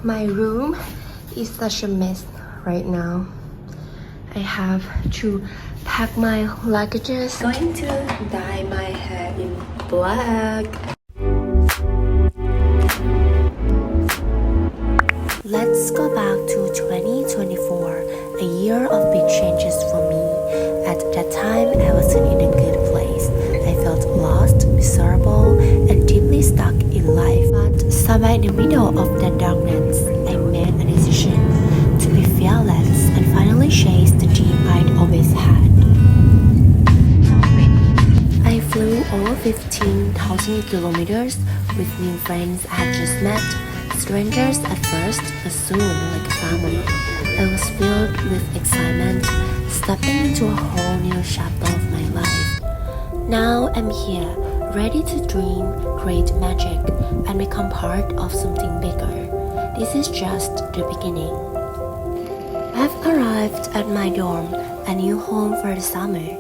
My room is such a mess right now. I have to pack my luggages. Going to dye my hair in black. Let's go back to 2024, a year of big changes for me. At that time, I wasn't in a good place. I felt lost, miserable, and deeply stuck in life. But somewhere in the middle of that darkness, I made a decision to be fearless and finally chase the dream I'd always had. I flew over 15,000 kilometers with new friends I had just met. Strangers at first, but soon like family. I was filled with excitement, stepping into a whole new chapter of my life. Now I'm here, ready to dream, create magic, and become part of something bigger. This is just the beginning. I've arrived at my dorm, a new home for the summer.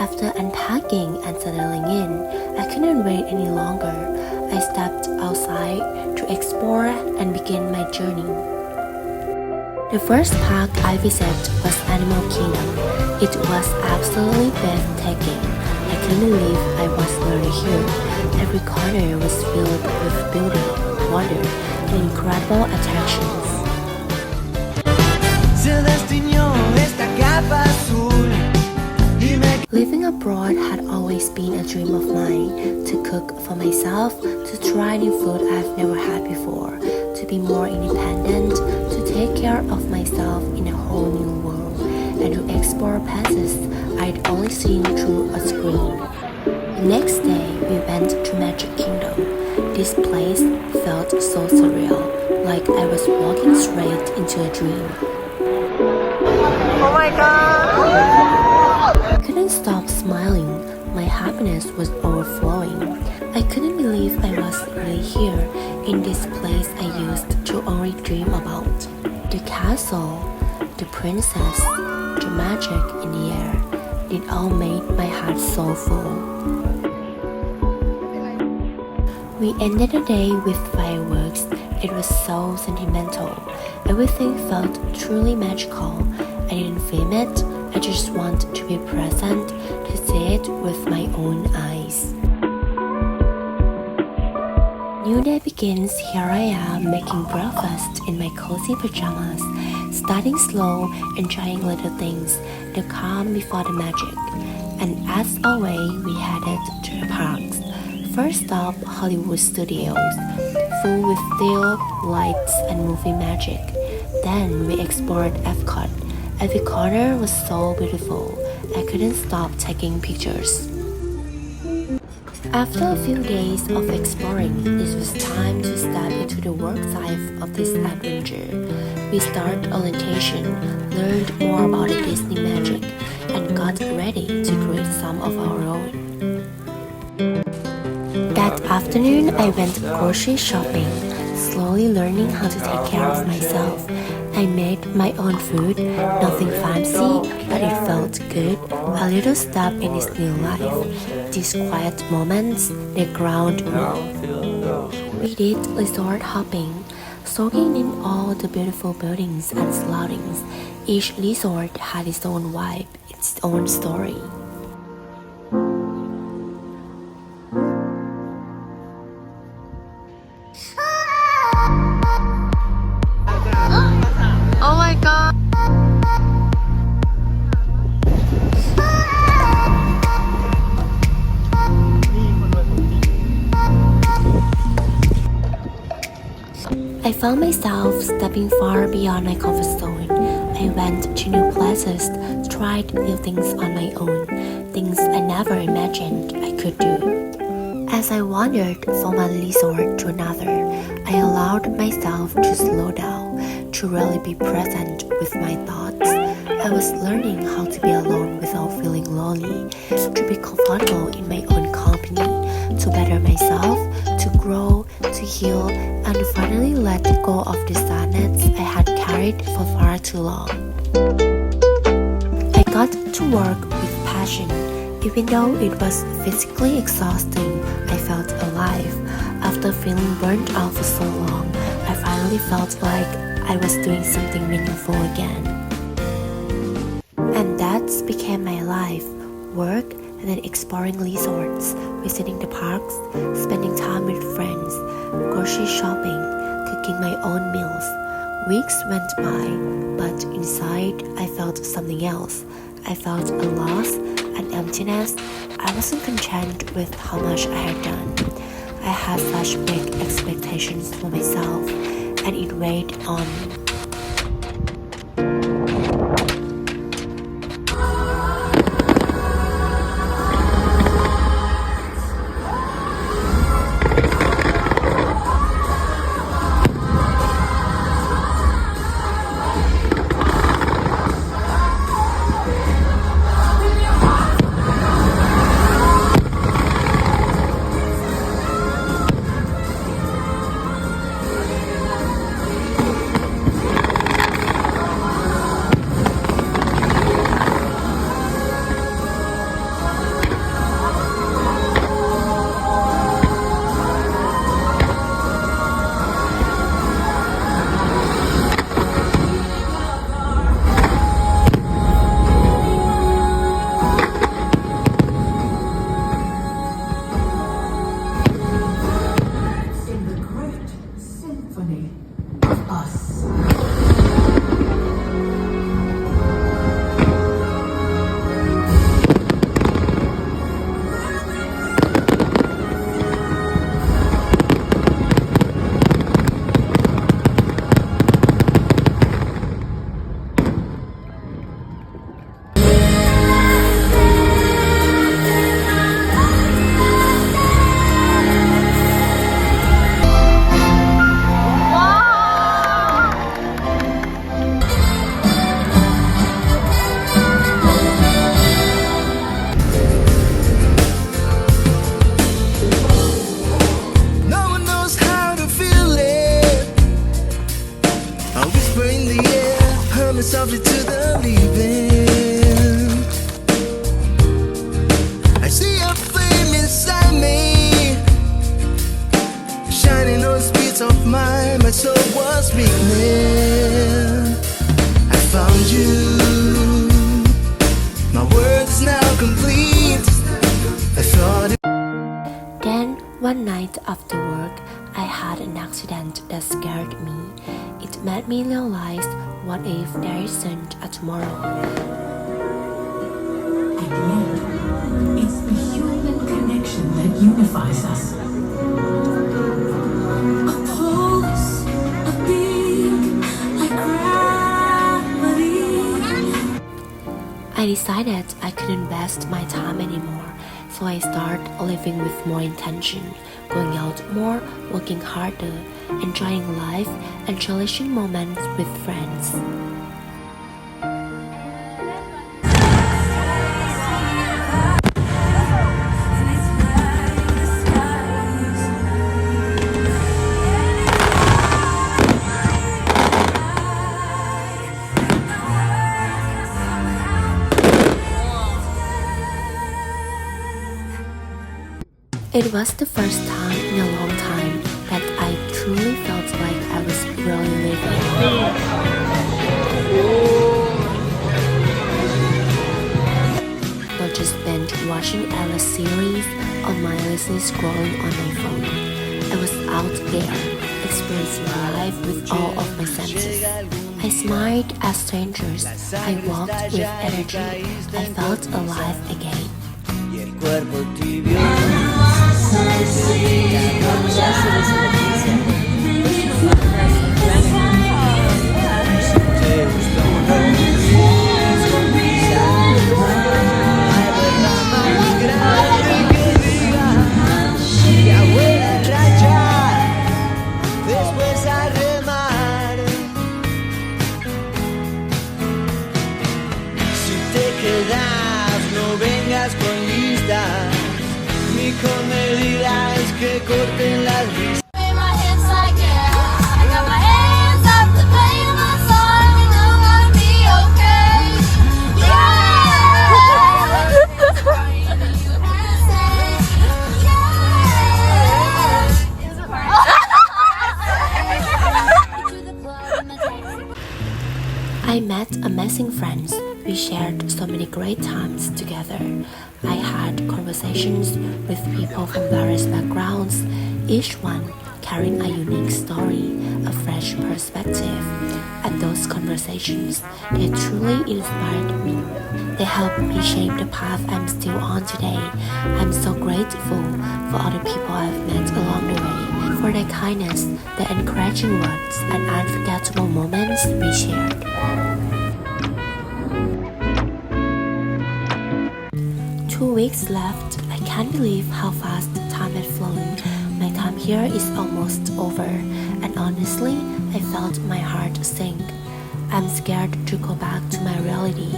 After unpacking and settling in, I couldn't wait any longer. I stepped outside to explore and begin my journey. The first park I visited was Animal Kingdom. It was absolutely breathtaking. I couldn't believe I was already here. Every corner was filled with beauty, wonder, and incredible attractions. Living abroad had always been a dream of mine, to cook for myself, to try new food I've never had before, to be more independent, to take care of myself in a whole new world, and to explore places I'd only seen through a screen. The next day, we went to Magic Kingdom. This place felt so surreal, like I was walking straight into a dream. Oh my god! I couldn't stop smiling. My happiness was overflowing. I couldn't believe I was really here, in this place I used to only dream about. The castle, the princess, the magic in the air, it all made my heart so full. We ended the day with fireworks. It was so sentimental. Everything felt truly magical. I didn't film it. I just want to be present, to see it with my own eyes. New day begins. Here I am making breakfast in my cozy pajamas, starting slow, enjoying little things, the calm before the magic. And as always, we headed to the parks. First stop, Hollywood Studios, full with still lights and movie magic. Then we explored Epcot. Every corner was so beautiful, I couldn't stop taking pictures. After a few days of exploring, it was time to step into the work side of this adventure. We started orientation, learned more about the Disney magic, and got ready to create some of our own. That afternoon, I went grocery shopping, slowly learning how to take care of myself. I made my own food, nothing fancy, but it felt good, a little step in this new life. These quiet moments, they ground me. We did resort hopping, soaking in all the beautiful buildings and surroundings. Each resort had its own vibe, its own story. Oh my god! I found myself stepping far beyond my comfort zone. I went to new places, tried new things on my own, things I never imagined I could do. As I wandered from one resort to another, I allowed myself to slow down, to really be present with my thoughts. I was learning how to be alone without feeling lonely, to be comfortable in my own company, to better myself, to grow, to heal, and to finally let go of the sadness I had carried for far too long. I got to work with passion. Even though it was physically exhausting, I felt alive. After feeling burnt out for so long, I finally felt like I was doing something meaningful again. And that became my life, work, and then exploring resorts, visiting the parks, spending time with friends, grocery shopping, cooking my own meals. Weeks went by, but inside I felt something else. I felt a loss, an emptiness. I wasn't content with how much I had done. I had such big expectations for myself, and it weighed on me. Softly to the leaving, I see a flame inside me, shining on the speeds of mine. My soul was weakening. I found you. My words now complete. I thought it. Then, one night after work, I had an accident that scared me. It made me realize, what if there isn't a tomorrow? At the end, it's the human connection that unifies us. A pulse, a beat, like gravity. I decided I couldn't waste my time anymore, so I started living with more intention, going out more, working harder, enjoying life, and cherishing moments with friends. It was the first time in a long time that I truly felt like I was really living. Not just binge watching Alice series or mindlessly scrolling on my phone. I was out there, experiencing life with all of my senses. I smiled at strangers, I walked with energy, I felt alive again. No vengas con listas, ni con medidas que corten las risas. amazing friends. We shared so many great times together. I had conversations with people from various backgrounds, each one carrying a unique story, a fresh perspective. And those conversations, they truly inspired me. They helped me shape the path I'm still on today. I'm so grateful for all the people I've met along the way, for their kindness, their encouraging words, and unforgettable moments we shared. 2 weeks left. I can't believe how fast time had flown. My time here is almost over, and honestly, I felt my heart sink. I'm scared to go back to my reality.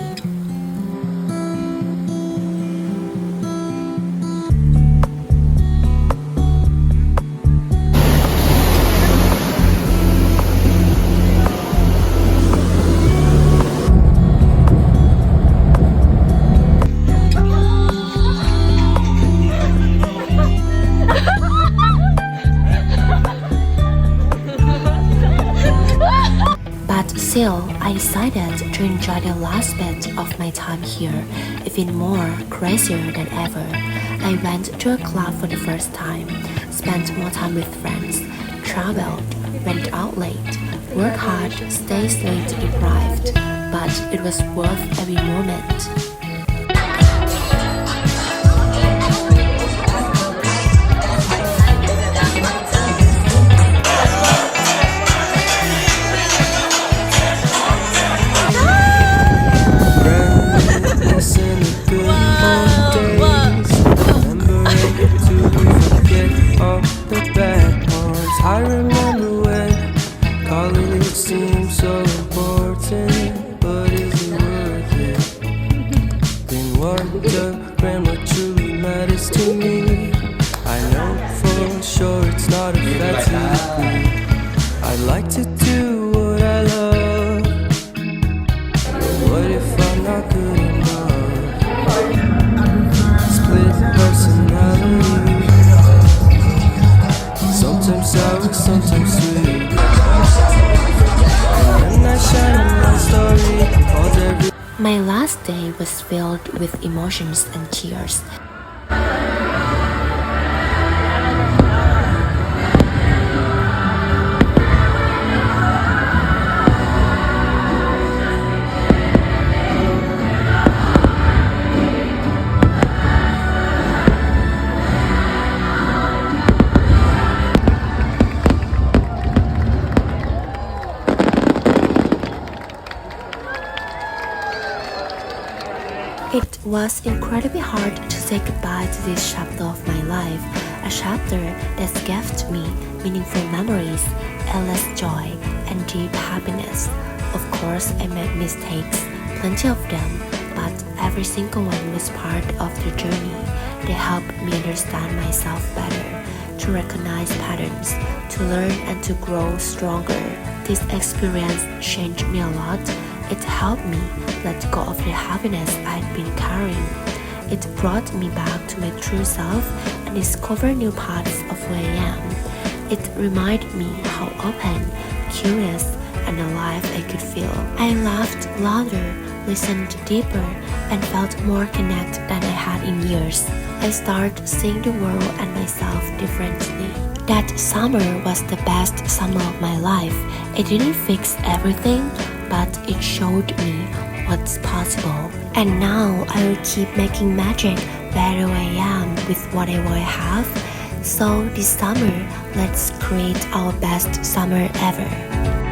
Still, I decided to enjoy the last bit of my time here, even more crazier than ever. I went to a club for the first time, spent more time with friends, traveled, went out late, worked hard, stayed sleep deprived, but it was worth every moment. I remember when college seemed so important, but is it worth it? Then wondering what truly matters to me. I know for sure it's not a fancy. I'd like to do what I love, but what if I'm not good enough? Split personality. Sometimes sour, sometimes sweet. And I shine my story called every. My last day was filled with emotions and tears. It was incredibly hard to say goodbye to this chapter of my life, a chapter that gave me meaningful memories, endless joy, and deep happiness. Of course, I made mistakes, plenty of them, but every single one was part of the journey. They helped me understand myself better, to recognize patterns, to learn and to grow stronger. This experience changed me a lot. It helped me let go of the heaviness I'd been carrying. It brought me back to my true self and discover new parts of who I am. It reminded me how open, curious, and alive I could feel. I laughed louder, listened deeper, and felt more connected than I had in years. I started seeing the world and myself differently. That summer was the best summer of my life. It didn't fix everything, but it showed me what's possible. And now I will keep making magic wherever I am with whatever I have. So this summer, let's create our best summer ever.